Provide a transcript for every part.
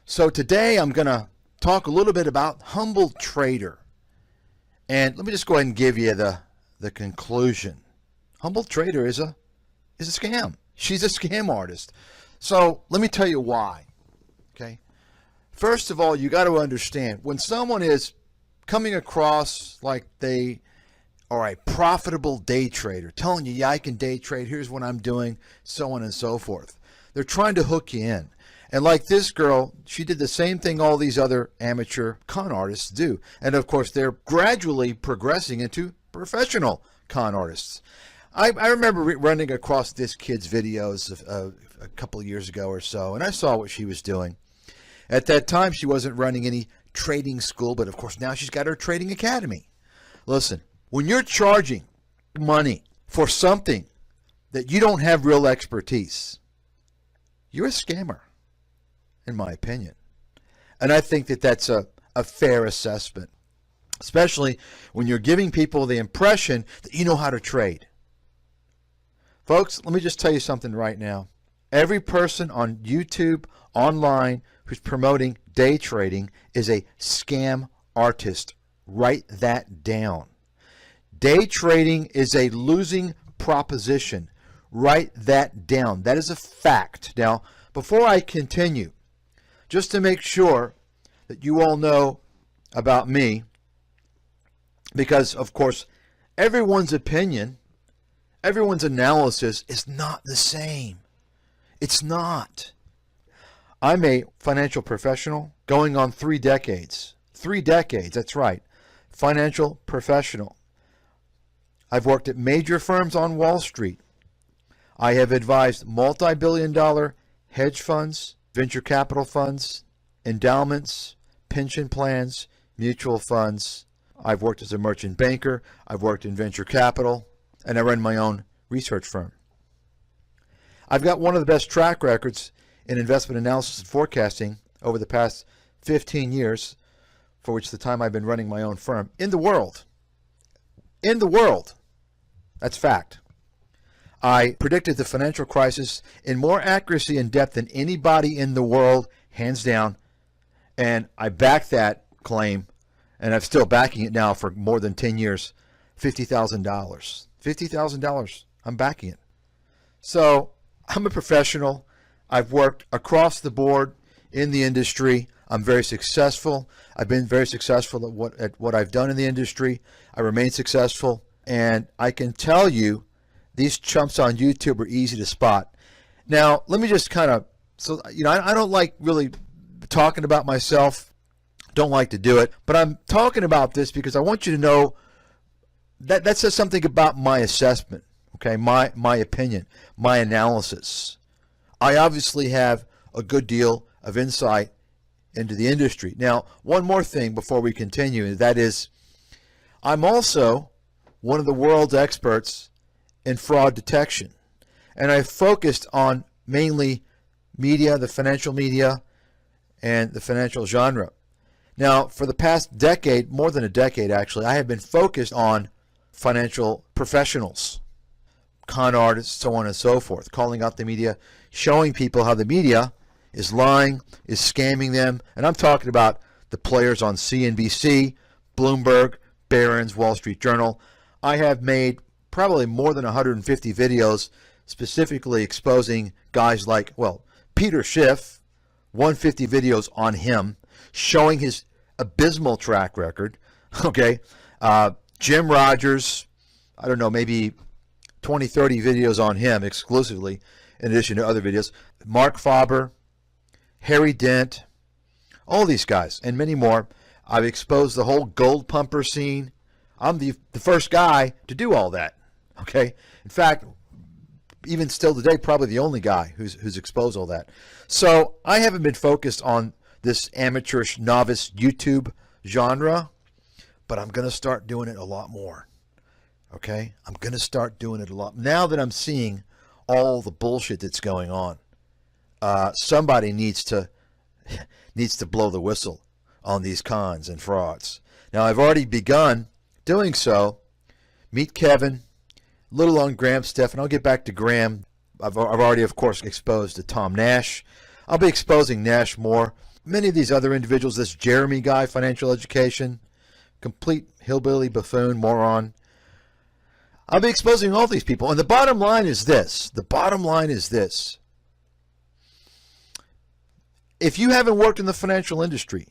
So today I'm going to talk a little bit about humble trader. And let me just go ahead and give you the conclusion. Humble trader is a scam. She's a scam artist. So let me tell you why. Okay. First of all, you got to understand when someone is coming across like they are a profitable day trader, telling you, yeah, I can day trade, here's what I'm doing, so on and so forth. They're trying to hook you in. And like this girl, she did the same thing all these other amateur con artists do. And of course, they're gradually progressing into professional con artists. I remember running across this kid's videos a couple of years ago or so, and I saw what she was doing. At that time, she wasn't running any trading school, but of course now she's got her trading academy. Listen, when you're charging money for something that you don't have real expertise, you're a scammer, in my opinion. And I think that that's a fair assessment, especially when you're giving people the impression that you know how to trade. Folks, let me just tell you something right now. Every person on YouTube, online, who's promoting day trading is a scam artist. Write that down. Day trading is a losing proposition. Write that down. That is a fact. Now, before I continue, just to make sure that you all know about me, because, of course, everyone's opinion, everyone's analysis is not the same. It's not. I'm a financial professional going on 3 decades. 3 decades, that's right. Financial professional. I've worked at major firms on Wall Street. I have advised multi-billion-dollar hedge funds, venture capital funds, endowments, pension plans, mutual funds. I've worked as a merchant banker. I've worked in venture capital, and I run my own research firm. I've got one of the best track records in investment analysis and forecasting over the past 15 years, for which the time I've been running my own firm, in the world. In the world. That's fact. I predicted the financial crisis in more accuracy and depth than anybody in the world, hands down. And I backed that claim, and I'm still backing it now for more than 10 years, $50,000. $50,000. I'm backing it. So I'm a professional. I've worked across the board in the industry. I'm very successful. I've been very successful at what I've done in the industry. I remain successful. And I can tell you, these chumps on YouTube are easy to spot. Now, let me just kind of, I don't like really talking about myself. Don't like to do it. But I'm talking about this because I want you to know that says something about my assessment, okay, my opinion, my analysis. I obviously have a good deal of insight into the industry. Now, one more thing before we continue, and that is I'm also one of the world's experts in fraud detection. And I focused on mainly media, the financial media, and the financial genre. Now, for the past decade, more than a decade actually, I have been focused on financial professionals, con artists, so on and so forth, calling out the media, showing people how the media is lying, is scamming them. And I'm talking about the players on CNBC, Bloomberg, Barron's, Wall Street Journal. I have made probably more than 150 videos specifically exposing guys like, well, Peter Schiff, 150 videos on him, showing his abysmal track record, okay? Jim Rogers, I don't know, maybe 20, 30 videos on him exclusively, in addition to other videos. Mark Faber, Harry Dent, all these guys, and many more. I've exposed the whole gold pumper scene. I'm the first guy to do all that, okay? In fact, even still today, probably the only guy who's exposed all that. So I haven't been focused on this amateurish novice YouTube genre, but I'm going to start doing it a lot more, okay? I'm going to start doing it a lot. Now that I'm seeing all the bullshit that's going on, somebody needs to blow the whistle on these cons and frauds. Now, I've already begun doing so. Meet Kevin, a little on Graham Stephan. I'll get back to Graham. I've already, of course, exposed to Tom Nash. I'll be exposing Nash more. Many of these other individuals, this Jeremy guy, financial education, complete hillbilly, buffoon, moron. I'll be exposing all these people. And the bottom line is this. The bottom line is this. If you haven't worked in the financial industry,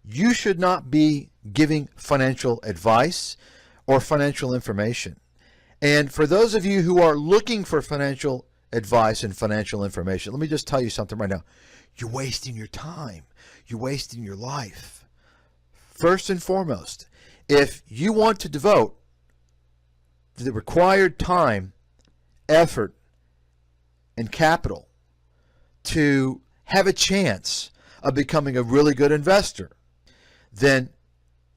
you should not be giving financial advice or financial information. And for those of you who are looking for financial advice and financial information, let me just tell you something right now. You're wasting your time. You're wasting your life. First and foremost, if you want to devote the required time, effort, and capital to have a chance of becoming a really good investor, then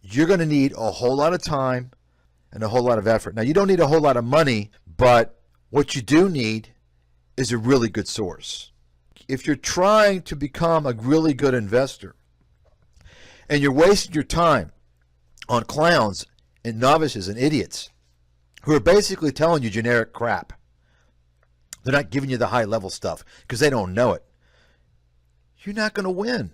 you're going to need a whole lot of time and a whole lot of effort. Now, you don't need a whole lot of money, but what you do need is a really good source. If you're trying to become a really good investor and you're wasting your time on clowns and novices and idiots who are basically telling you generic crap, they're not giving you the high level stuff because they don't know it, you're not going to win.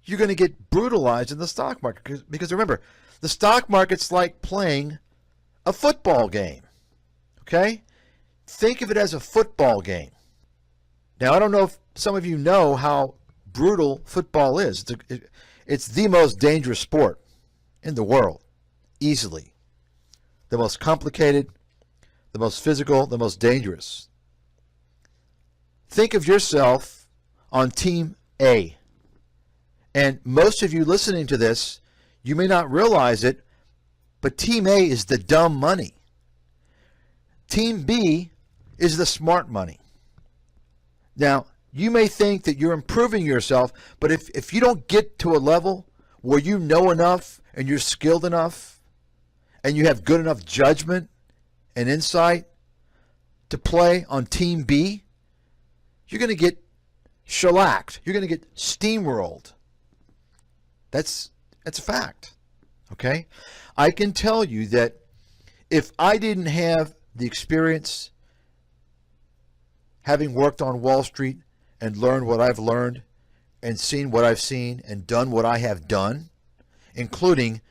You're going to get brutalized in the stock market because remember, the stock market's like playing a football game. Okay? Think of it as a football game. Now, I don't know if some of you know how brutal football is. It's the most dangerous sport in the world, easily. The most complicated, the most physical, the most dangerous. Think of yourself on Team A. And most of you listening to this, you may not realize it, but Team A is the dumb money. Team B is the smart money. Now, you may think that you're improving yourself, but if you don't get to a level where you know enough and you're skilled enough and you have good enough judgment and insight to play on Team B, you're going to get shellacked. You're going to get steamrolled. That's a fact. Okay? I can tell you that if I didn't have the experience having worked on Wall Street and learned what I've learned and seen what I've seen and done what I have done, including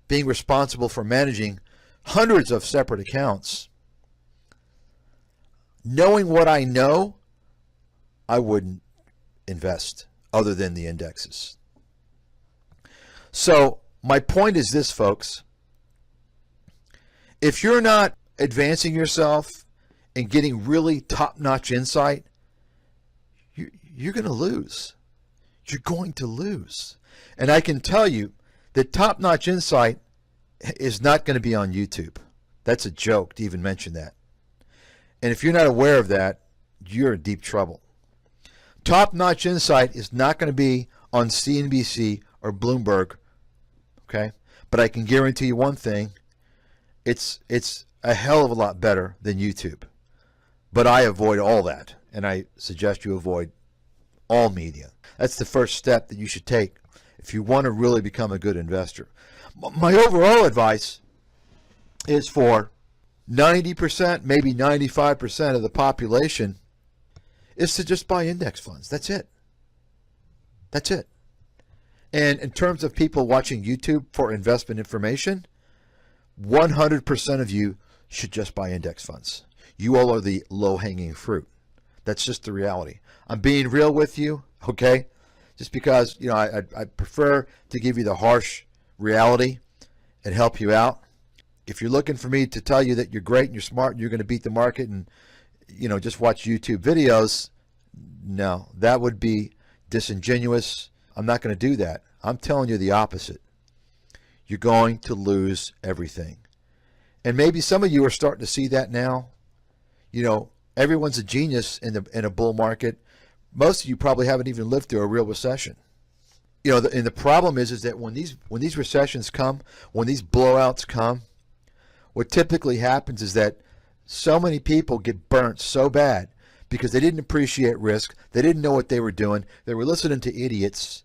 being responsible for managing hundreds of separate accounts, knowing what I know, I wouldn't invest other than the indexes. So my point is this, folks. If you're not advancing yourself and getting really top-notch insight, you're going to lose. You're going to lose. And I can tell you that top-notch insight is not going to be on YouTube. That's a joke to even mention that. And if you're not aware of that, you're in deep trouble. Top-notch insight is not going to be on CNBC or Bloomberg, okay? But I can guarantee you one thing, it's a hell of a lot better than YouTube. But I avoid all that, and I suggest you avoid all media. That's the first step that you should take if you want to really become a good investor. My overall advice is for 90%, maybe 95% of the population is to just buy index funds. That's it. That's it. And in terms of people watching YouTube for investment information, 100% of you should just buy index funds. You all are the low-hanging fruit. That's just the reality. I'm being real with you, okay? Just because, you know, I prefer to give you the harsh reality and help you out. If you're looking for me to tell you that you're great and you're smart and you're going to beat the market and, you know, just watch YouTube videos, no, that would be disingenuous. I'm not going to do that. I'm telling you the opposite. You're going to lose everything. And maybe some of you are starting to see that now. You know, everyone's a genius in a bull market. Most of you probably haven't even lived through a real recession. You know, and the problem is that when these recessions come, when these blowouts come, what typically happens is that so many people get burnt so bad because they didn't appreciate risk. They didn't know what they were doing. They were listening to idiots,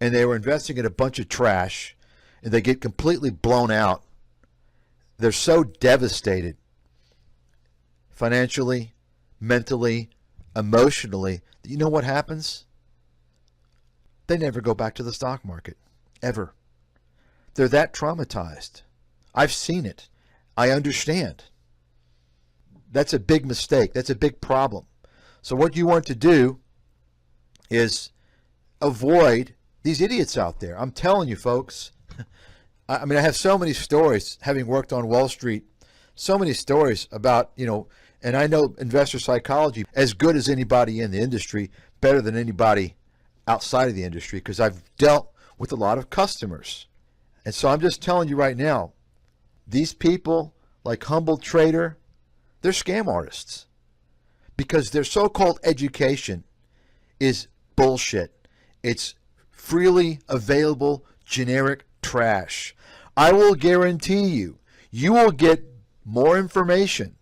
and they were investing in a bunch of trash, and they get completely blown out. They're so devastated financially, mentally, emotionally, that you know what happens? they never go back to the stock market, ever. They're that traumatized. I've seen it. I understand. That's a big mistake. That's a big problem. So what you want to do is avoid these idiots out there. I'm telling you, folks. I mean, I have so many stories, having worked on Wall Street, so many stories about, and I know investor psychology as good as anybody in the industry, better than anybody outside of the industry, because I've dealt with a lot of customers. And so I'm just telling you right now, these people like Humble Trader, they're scam artists, because their so-called education is bullshit. It's freely available generic trash. I will guarantee you, you will get more information,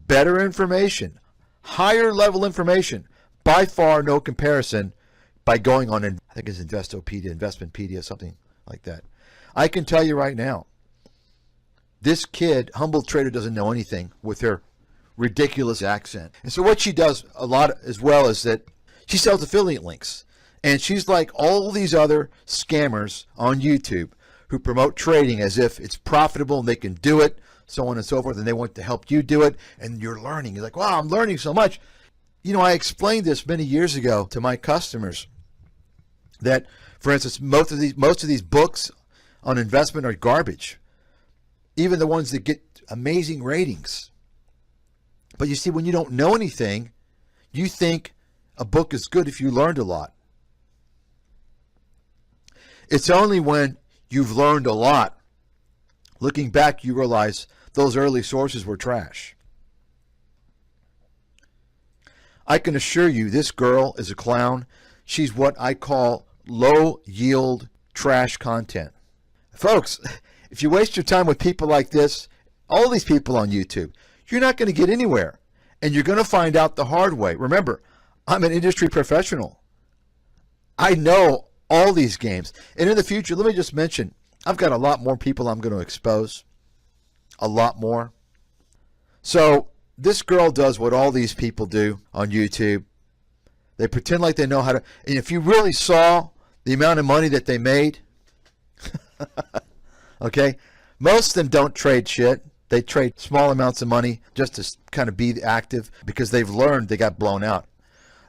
better information, higher level information, by far no comparison, by going on, I think it's Investopedia, Investmentpedia, something like that. I can tell you right now, this kid, Humble Trader, doesn't know anything with her ridiculous accent. And so what she does a lot as well is that she sells affiliate links. And she's like all these other scammers on YouTube who promote trading as if it's profitable and they can do it, so on and so forth, and they want to help you do it, and you're learning. You're like, wow, I'm learning so much. I explained this many years ago to my customers that, for instance, most of these books on investment are garbage, even the ones that get amazing ratings. But you see, when you don't know anything, you think a book is good if you learned a lot. It's only when you've learned a lot, looking back, you realize those early sources were trash. I can assure you this girl is a clown. She's what I call low yield trash content. Folks, if you waste your time with people like this, all these people on YouTube, you're not going to get anywhere. And you're going to find out the hard way. Remember, I'm an industry professional. I know all these games. And in the future, let me just mention, I've got a lot more people I'm going to expose. A lot more. So this girl does what all these people do on YouTube. They pretend like they know how to. And if you really saw the amount of money that they made, okay, most of them don't trade shit. They trade small amounts of money just to kind of be active because they've learned they got blown out.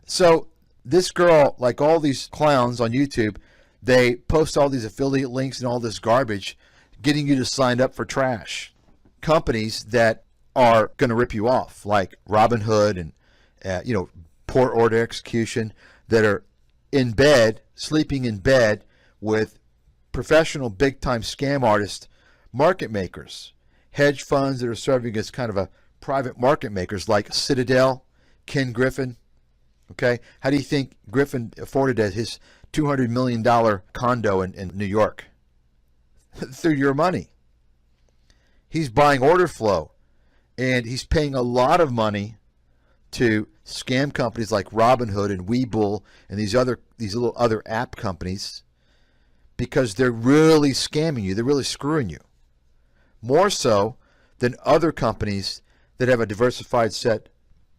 So this girl, like all these clowns on YouTube, they post all these affiliate links and all this garbage, getting you to sign up for trash companies that are going to rip you off, like Robinhood and poor order execution, that are in bed, sleeping in bed with professional big-time scam artist market makers, hedge funds that are serving as kind of a private market makers like Citadel, Ken Griffin. Okay, how do you think Griffin afforded his $200 million condo in New York? Through your money. He's buying order flow, and he's paying a lot of money to scam companies like Robinhood and Webull and these little other app companies, because they're really scamming you. They're really screwing you. More so than other companies that have a diversified set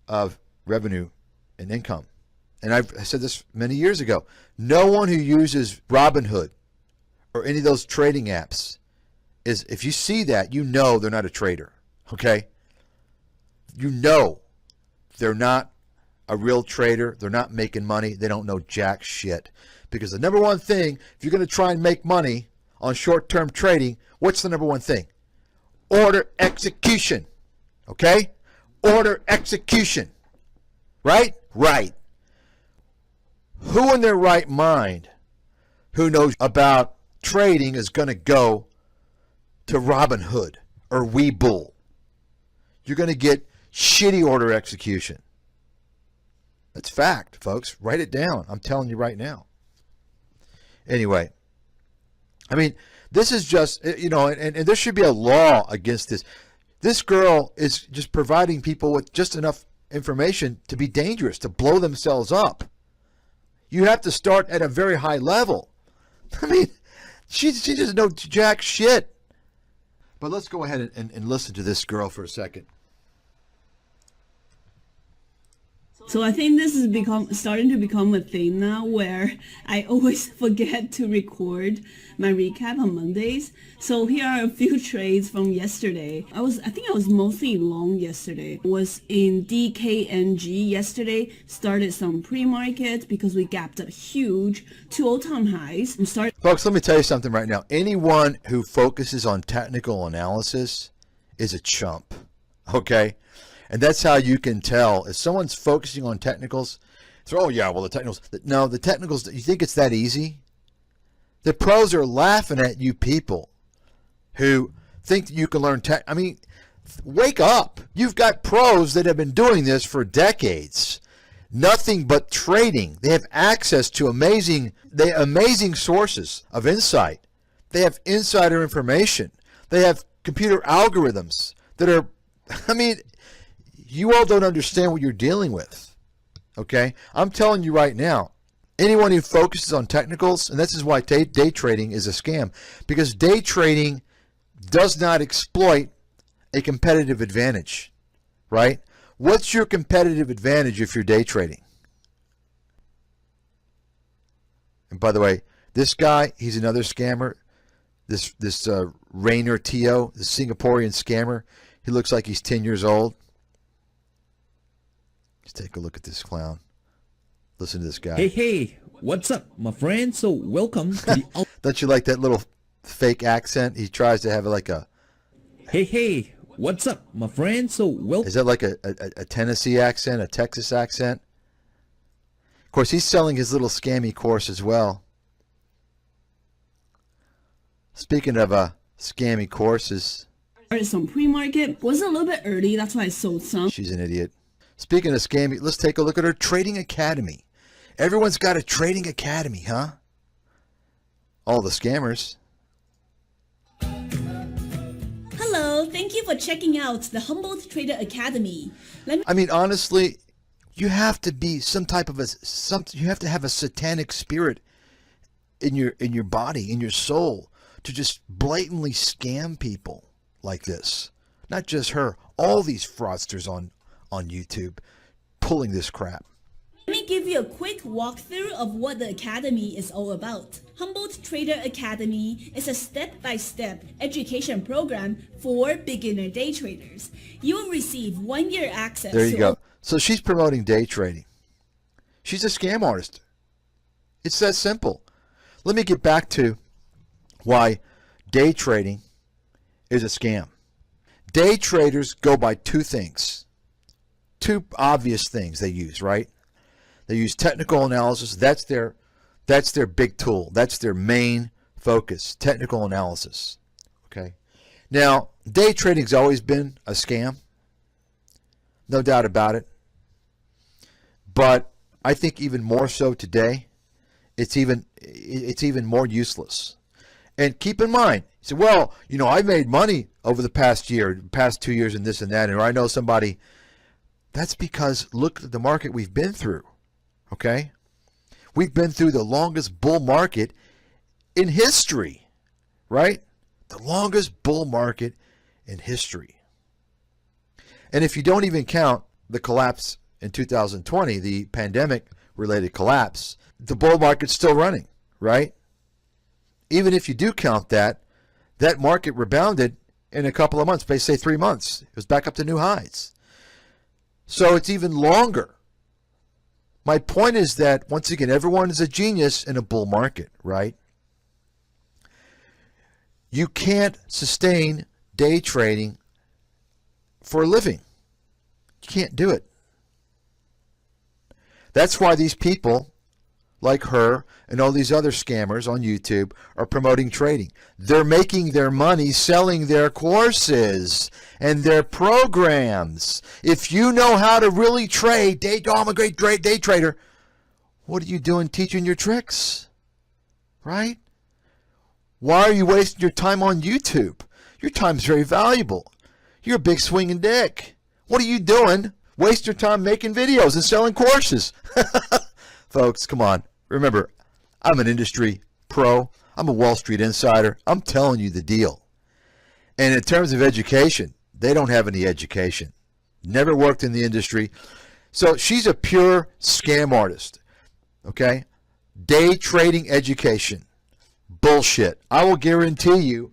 of revenue and income. And I said this many years ago. No one who uses Robinhood or any of those trading apps is, if you see that, you know they're not a trader. Okay? You know they're not a real trader. They're not making money. They don't know jack shit. Because the number one thing, if you're going to try and make money on short-term trading, what's the number one thing? Order execution. Okay? Order execution. Right? Right. Who in their right mind who knows about trading is going to go to Robinhood or Webull? You're going to get shitty order execution. That's fact, folks. Write it down. I'm telling you right now. Anyway, I mean, this is just, and there should be a law against this. This girl is just providing people with just enough information to be dangerous, to blow themselves up. You have to start at a very high level. I mean, she doesn't know jack shit. But let's go ahead and listen to this girl for a second. So I think this is starting to become a thing now where I always forget to record my recap on Mondays. So here are a few trades from yesterday. I think I was mostly long yesterday. Was in DKNG yesterday. Started some pre-market because we gapped up huge to all-time highs. Folks, let me tell you something right now. Anyone who focuses on technical analysis is a chump, okay? And that's how you can tell. If someone's focusing on technicals, oh yeah, well the technicals. No, the technicals, you think it's that easy? The pros are laughing at you people who think that you can learn tech. I mean, wake up. You've got pros that have been doing this for decades. Nothing but trading. They have access to amazing sources of insight. They have insider information. They have computer algorithms that are, I mean, you all don't understand what you're dealing with, okay? I'm telling you right now, anyone who focuses on technicals, and this is why day trading is a scam, because day trading does not exploit a competitive advantage, right? What's your competitive advantage if you're day trading? And by the way, this guy, he's another scammer. This Rainer Tio, the Singaporean scammer, he looks like he's 10 years old. Let's take a look at this clown. Listen to this guy. Hey, what's up, my friend? So welcome to the... Don't you like that little fake accent? He tries to have like a... Hey, what's up, my friend? So welcome... Is that like a Tennessee accent, a Texas accent? Of course, he's selling his little scammy course as well. Speaking of scammy courses... Some pre-market. Was a little bit early, that's why I sold some. She's an idiot. Speaking of scammy, let's take a look at her trading academy. Everyone's got a trading academy, huh? All the scammers. Hello, thank you for checking out the Humboldt Trader Academy. I mean, honestly, you have to be some type of you have to have a satanic spirit in your body, in your soul, to just blatantly scam people like this. Not just her, all these fraudsters on YouTube pulling this crap. Let me give you a quick walkthrough of what the Academy is all about. Humboldt Trader Academy is a step-by-step education program for beginner day traders. You will receive 1-year access. There you go. So she's promoting day trading. She's a scam artist. It's that simple. Let me get back to why day trading is a scam. Day traders go by two things. Two obvious things they use, right? They use technical analysis. That's their big tool. That's their main focus, technical analysis. Okay. Now, day trading's always been a scam. No doubt about it. But I think even more so today, it's even more useless. And keep in mind, you say, well, you know, I made money over the past 2 years and this and that, or I know somebody. That's because look at the market we've been through, okay? We've been through the longest bull market in history, right? The longest bull market in history. And if you don't even count the collapse in 2020, the pandemic-related collapse, the bull market's still running, right? Even if you do count that, that market rebounded in a couple of months, say 3 months. It was back up to new highs. So it's even longer. My point is that, once again, everyone is a genius in a bull market, right? You can't sustain day trading for a living. You can't do it. That's why these people like her and all these other scammers on YouTube are promoting trading. They're making their money selling their courses and their programs. If you know how to really trade, I'm a great day trader, what are you doing teaching your tricks? Right? Why are you wasting your time on YouTube? Your time's very valuable. You're a big swinging dick. What are you doing? Waste your time making videos and selling courses. Folks, come on. Remember, I'm an industry pro. I'm a Wall Street insider. I'm telling you the deal. And in terms of education, they don't have any education. Never worked in the industry. So she's a pure scam artist. Okay? Day trading education. Bullshit. I will guarantee you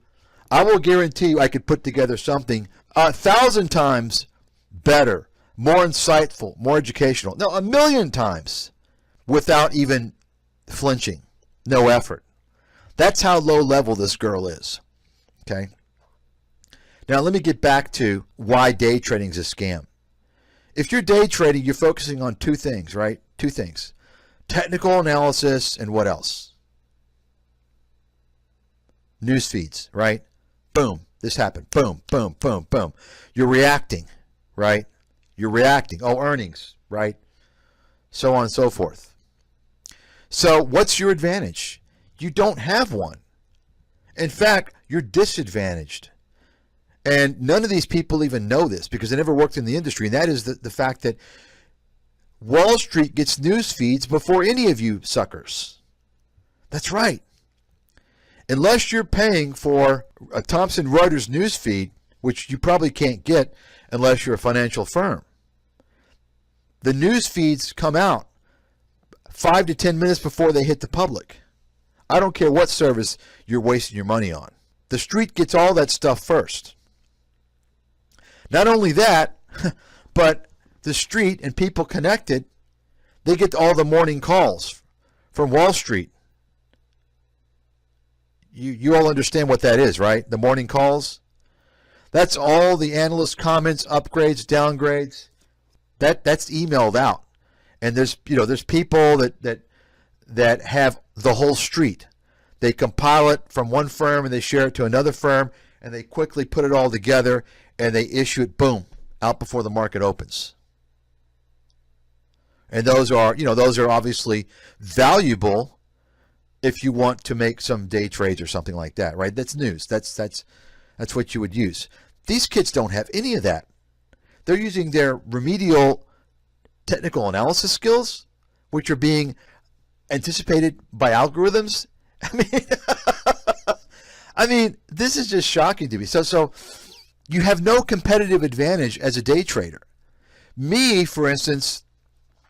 I could put together something 1,000 times better, more insightful, more educational. No, 1,000,000 times without even flinching. No effort. That's how low level this girl is. Okay? Now let me get back to why day trading is a scam. If you're day trading, you're focusing on two things, right? Two things. Technical analysis and what else? News feeds, right? Boom, this happened. Boom, boom, boom, boom. You're reacting, right? You're reacting. Oh, earnings, right? So on and so forth. So what's your advantage? You don't have one. In fact, you're disadvantaged. And none of these people even know this because they never worked in the industry. And that is the fact that Wall Street gets news feeds before any of you suckers. That's right. Unless you're paying for a Thomson Reuters news feed, which you probably can't get unless you're a financial firm, the news feeds come out 5 to 10 minutes before they hit the public. I don't care what service you're wasting your money on. The street gets all that stuff first. Not only that, but the street and people connected, they get all the morning calls from Wall Street. You all understand what that is, right? The morning calls. That's all the analyst comments, upgrades, downgrades. That's emailed out. And there's people that have the whole street. They compile it from one firm and they share it to another firm and they quickly put it all together and they issue it, boom, out before the market opens. And those are obviously valuable if you want to make some day trades or something like that, right? That's news. That's what you would use. These kids don't have any of that. They're using their remedial technical analysis skills, which are being anticipated by algorithms. I mean, this is just shocking to me. So you have no competitive advantage as a day trader. Me, for instance,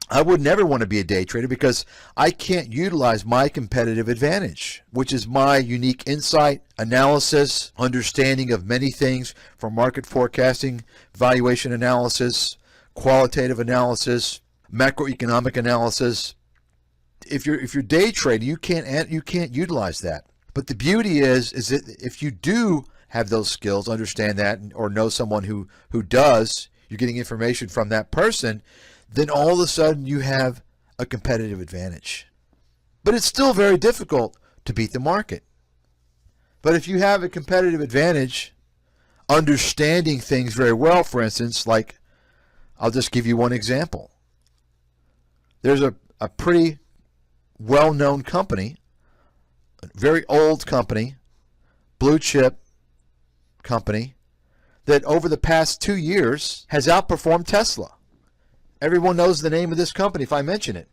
I would never want to be a day trader because I can't utilize my competitive advantage, which is my unique insight, analysis, understanding of many things from market forecasting, valuation analysis, qualitative analysis, macroeconomic analysis. If you're day trading, you can't utilize that. But the beauty is that if you do have those skills, understand that, or know someone who does, you're getting information from that person, then all of a sudden you have a competitive advantage. But it's still very difficult to beat the market. But if you have a competitive advantage, understanding things very well, for instance, like I'll just give you one example. There's a pretty well-known company, a very old company, blue chip company, that over the past 2 years has outperformed Tesla. Everyone knows the name of this company if I mention it.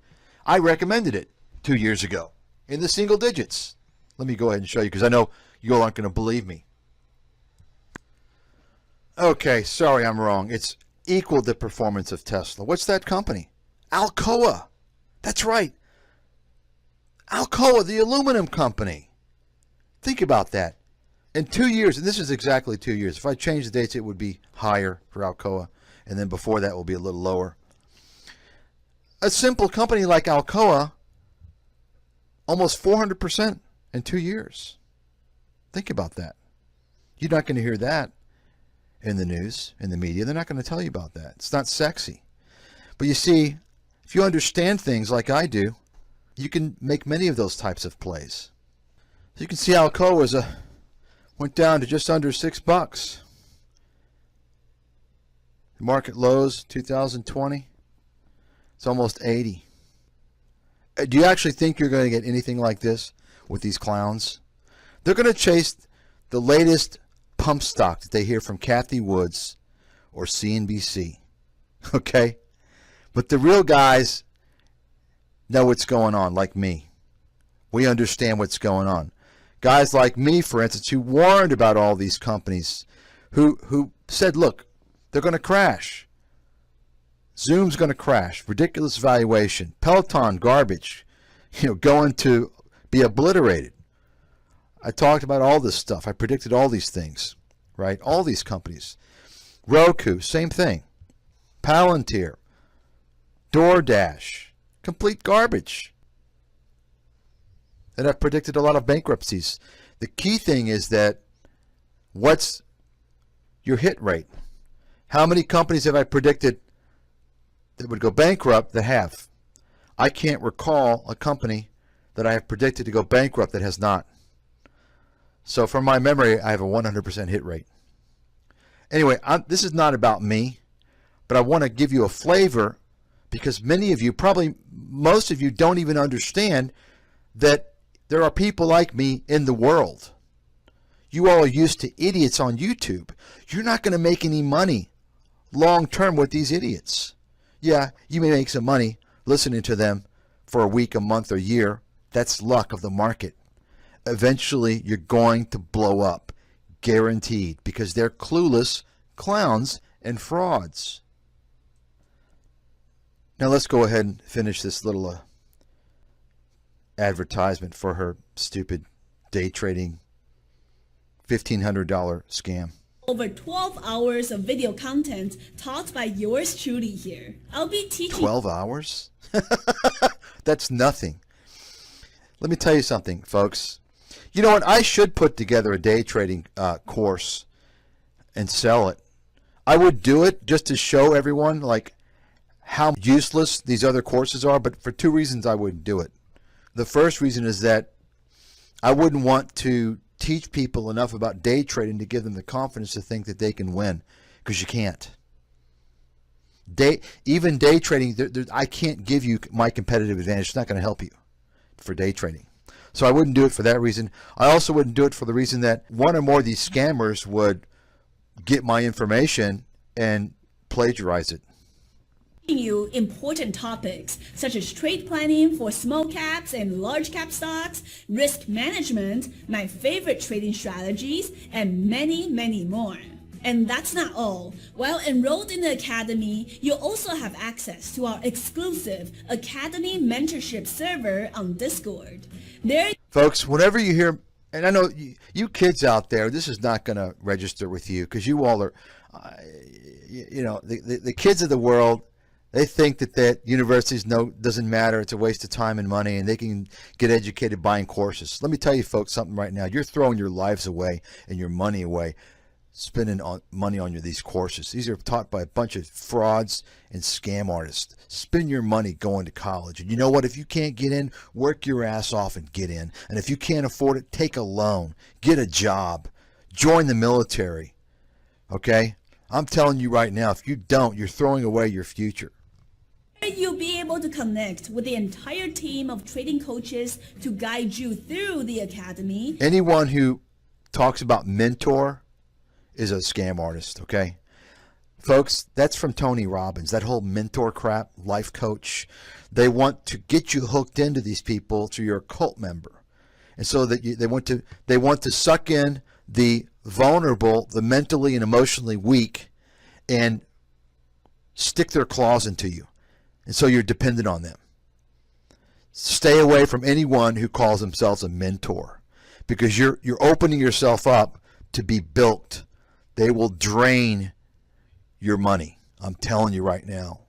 I recommended it 2 years ago in the single digits. Let me go ahead and show you because I know you all aren't going to believe me. Okay, sorry, I'm wrong. It's equaled the performance of Tesla. What's that company? Alcoa. That's right. Alcoa, the aluminum company. Think about that. In 2 years, and this is exactly 2 years. If I change the dates, it would be higher for Alcoa, and then before that will be a little lower. A simple company like Alcoa, almost 400% in 2 years. Think about that. You're not going to hear that in the news, in the media. They're not going to tell you about that. It's not sexy. But you see, if you understand things like I do, you can make many of those types of plays. So you can see Alcoa went down to just under $6. The market lows 2020. It's almost 80. Do you actually think you're going to get anything like this with these clowns? They're going to chase the latest pump stock that they hear from Kathy Woods or CNBC. Okay? But the real guys know what's going on, like me. We understand what's going on. Guys like me, for instance, who warned about all these companies, who said, look, they're going to crash. Zoom's going to crash. Ridiculous valuation. Peloton, garbage. Going to be obliterated. I talked about all this stuff. I predicted all these things, right? All these companies. Roku, same thing. Palantir, DoorDash, complete garbage. And I've predicted a lot of bankruptcies. The key thing is that what's your hit rate? How many companies have I predicted that would go bankrupt that have? I can't recall a company that I have predicted to go bankrupt that has not. So from my memory, I have a 100% hit rate. Anyway, this is not about me, but I want to give you a flavor because many of you, probably most of you, don't even understand that there are people like me in the world. You all are used to idiots on YouTube. You're not going to make any money long term with these idiots. Yeah, you may make some money listening to them for a week, a month, or a year. That's luck of the market. Eventually, you're going to blow up. Guaranteed. Because they're clueless clowns and frauds. Now let's go ahead and finish this little advertisement for her stupid day trading $1,500 scam. Over 12 hours of video content taught by yours truly here. I'll be teaching 12 hours? That's nothing. Let me tell you something, folks. You know what? I should put together a day trading course and sell it. I would do it just to show everyone like how useless these other courses are, but for two reasons I wouldn't do it. The first reason is that I wouldn't want to teach people enough about day trading to give them the confidence to think that they can win, because you can't. Even day trading, I can't give you my competitive advantage. It's not going to help you for day trading. So I wouldn't do it for that reason. I also wouldn't do it for the reason that one or more of these scammers would get my information and plagiarize it. You important topics such as trade planning for small caps and large cap stocks, risk management, my favorite trading strategies, and many, many more. And that's not all. While enrolled in the Academy, you'll also have access to our exclusive Academy mentorship server on Discord. There, folks, whenever you hear, and I know you kids out there, this is not going to register with you because you all are, the kids of the world. They think that universities doesn't matter. It's a waste of time and money, and they can get educated buying courses. Let me tell you, folks, something right now. You're throwing your lives away and your money away, spending money on these courses. These are taught by a bunch of frauds and scam artists. Spend your money going to college. And you know what? If you can't get in, work your ass off and get in. And if you can't afford it, take a loan. Get a job. Join the military. Okay? I'm telling you right now, if you don't, you're throwing away your future. You'll be able to connect with the entire team of trading coaches to guide you through the Academy. Anyone who talks about mentor is a scam artist, okay? Folks, that's from Tony Robbins, that whole mentor crap, life coach. They want to get you hooked into these people through your cult member. And so that they want to suck in the vulnerable, the mentally and emotionally weak, and stick their claws into you. And so you're dependent on them. Stay away from anyone who calls themselves a mentor, because you're opening yourself up to be bilked. They will drain your money. I'm telling you right now.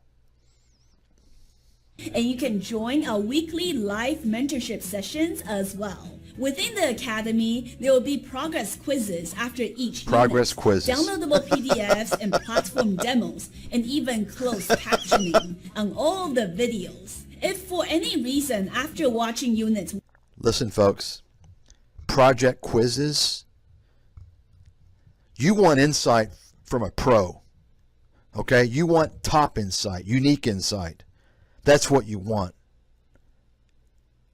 And you can join our weekly live mentorship sessions as well. Within the Academy, there will be progress quizzes after each progress unit, quizzes, downloadable PDFs and platform demos, and even closed captioning on all the videos. If for any reason after watching units... Listen, folks, project quizzes, you want insight from a pro, okay? You want top insight, unique insight. That's what you want.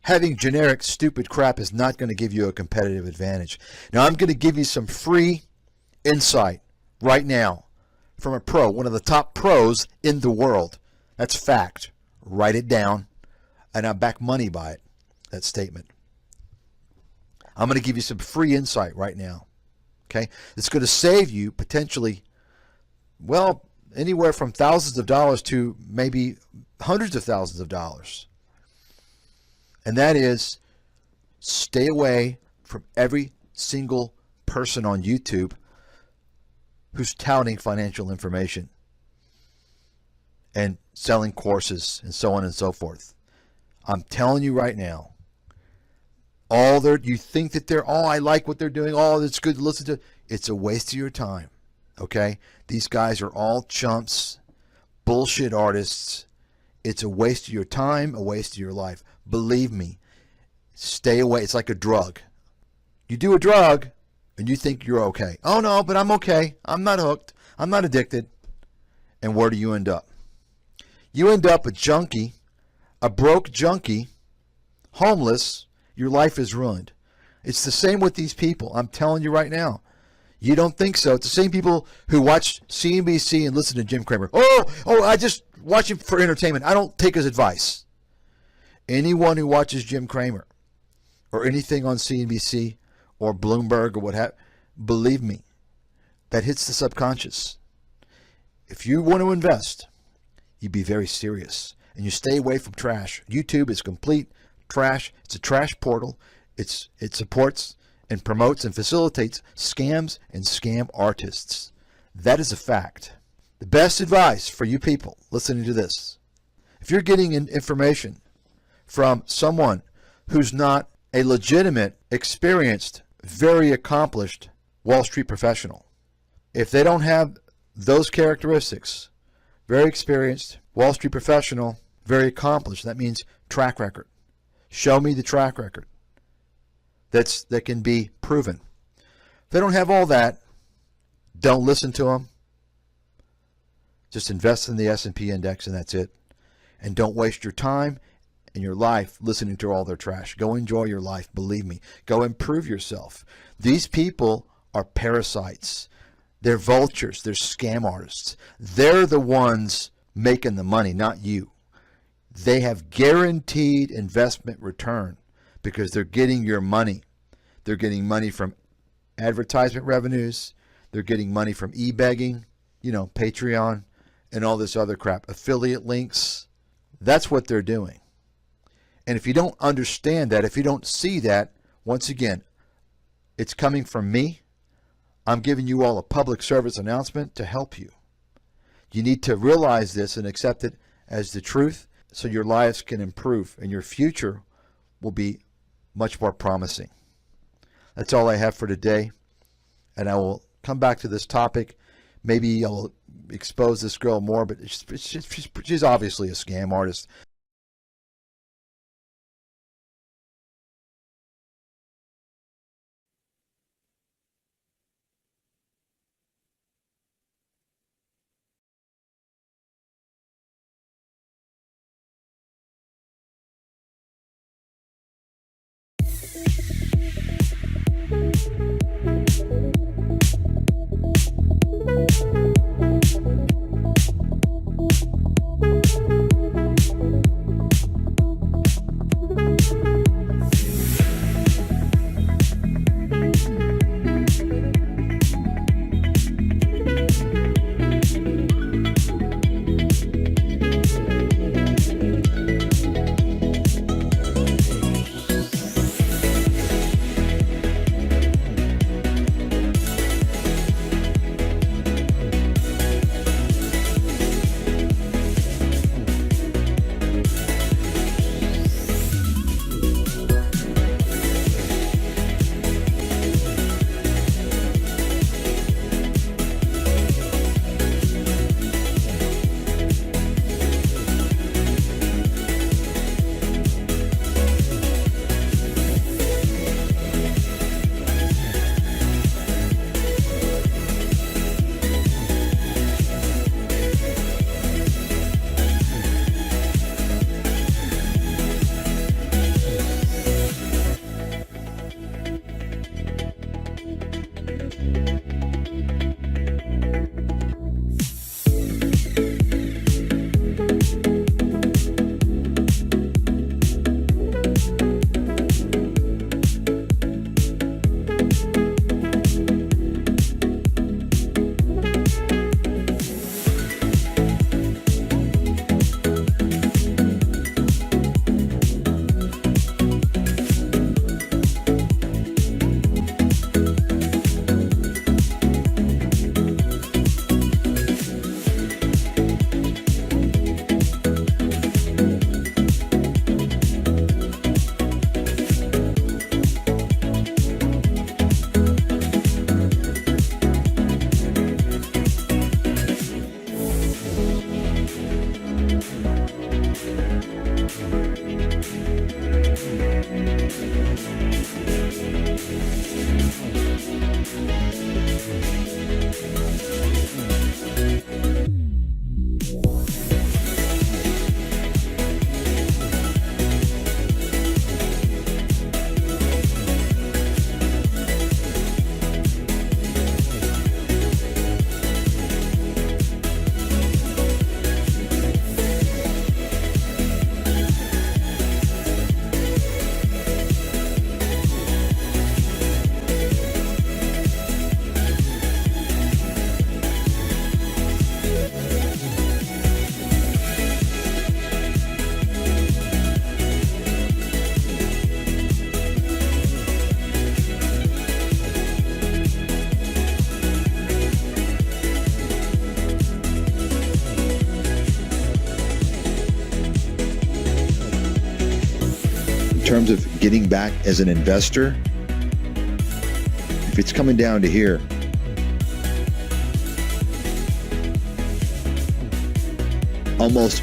Having generic, stupid crap is not going to give you a competitive advantage. Now, I'm going to give you some free insight right now from a pro, one of the top pros in the world. That's fact. Write it down, and I back money by it, that statement. I'm going to give you some free insight right now, okay? It's going to save you potentially, well, anywhere from thousands of dollars to maybe hundreds of thousands of dollars. And that is, stay away from every single person on YouTube who's touting financial information and selling courses and so on and so forth. I'm telling you right now, you think that I like what they're doing, it's good to listen to. It's a waste of your time, okay? These guys are all chumps, bullshit artists. It's a waste of your time, a waste of your life. Believe me, stay away. It's like a drug. You do a drug and you think you're okay. Oh no, but I'm okay. I'm not hooked. I'm not addicted. And where do you end up? You end up a junkie, a broke junkie, homeless. Your life is ruined. It's the same with these people. I'm telling you right now. You don't think so. It's the same people who watch CNBC and listen to Jim Cramer. I just watch him for entertainment. I don't take his advice. Anyone who watches Jim Cramer or anything on CNBC or Bloomberg or what have, believe me, that hits the subconscious. If you want to invest, you be very serious and you stay away from trash. YouTube is complete trash. It's a trash portal. It supports and promotes and facilitates scams and scam artists. That is a fact. The best advice for you people listening to this, if you're getting information from someone who's not a legitimate, experienced, very accomplished Wall Street professional, if they don't have those characteristics, very experienced, Wall Street professional, very accomplished, that means track record. Show me the track record that can be proven. If they don't have all that, don't listen to them. Just invest in the S&P index and that's it. And don't waste your time and your life listening to all their trash. Go enjoy your life, believe me. Go improve yourself. These people are parasites. They're vultures. They're scam artists. They're the ones making the money, not you. They have guaranteed investment return because they're getting your money. They're getting money from advertisement revenues. They're getting money from e-begging, Patreon, and all this other crap. Affiliate links. That's what they're doing. And if you don't understand that, if you don't see that, once again, it's coming from me. I'm giving you all a public service announcement to help you. You need to realize this and accept it as the truth so your lives can improve and your future will be much more promising. That's all I have for today. And I will come back to this topic. Maybe I'll expose this girl more, but she's obviously a scam artist. terms of getting back as an investor, if it's coming down to here, almost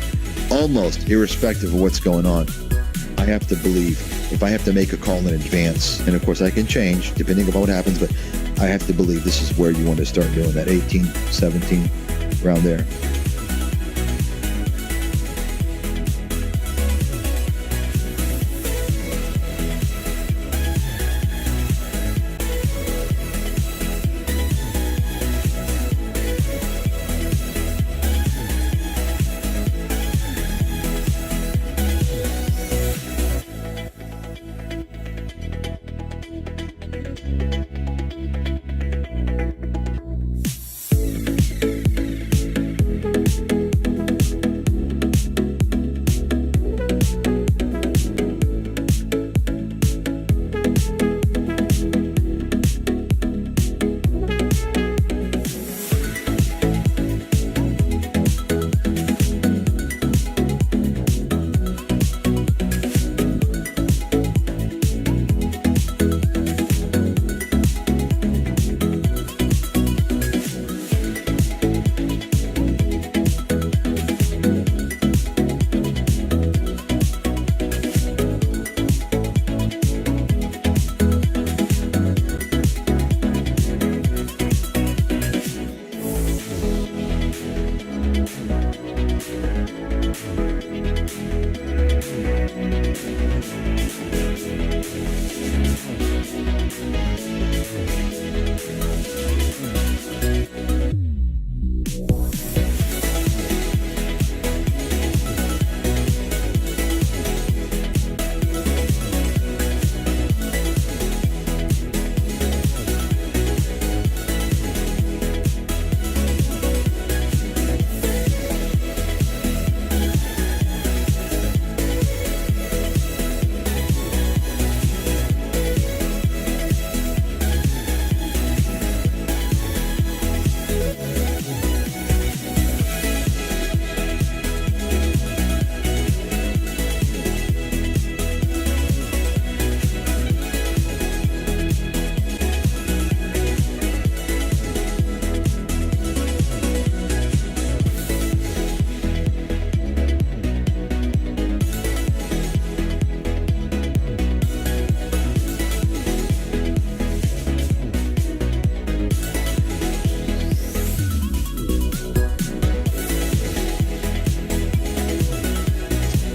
irrespective of what's going on, I have to believe, if I have to make a call in advance, and of course I can change depending on what happens, but I have to believe this is where you want to start doing that 18, 17, around there.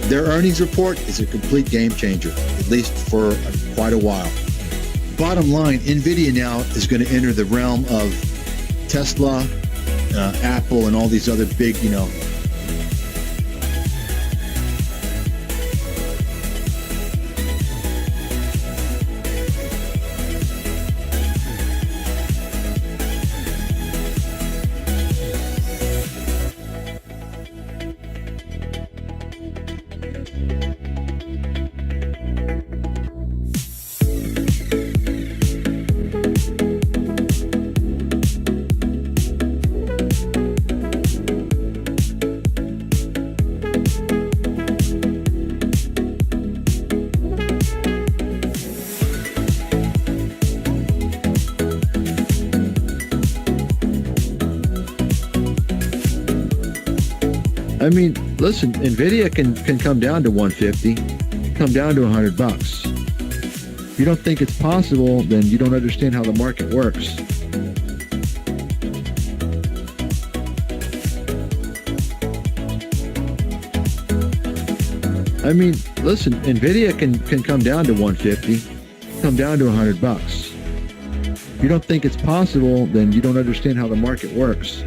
Their earnings report is a complete game changer, at least for quite a while. Bottom line, NVIDIA now is going to enter the realm of Tesla, Apple, and all these other big, I mean, listen, NVIDIA can come down to 150, come down to $100. If you don't think it's possible, then you don't understand how the market works. I mean, listen, NVIDIA can come down to 150, come down to $100. If you don't think it's possible, then you don't understand how the market works.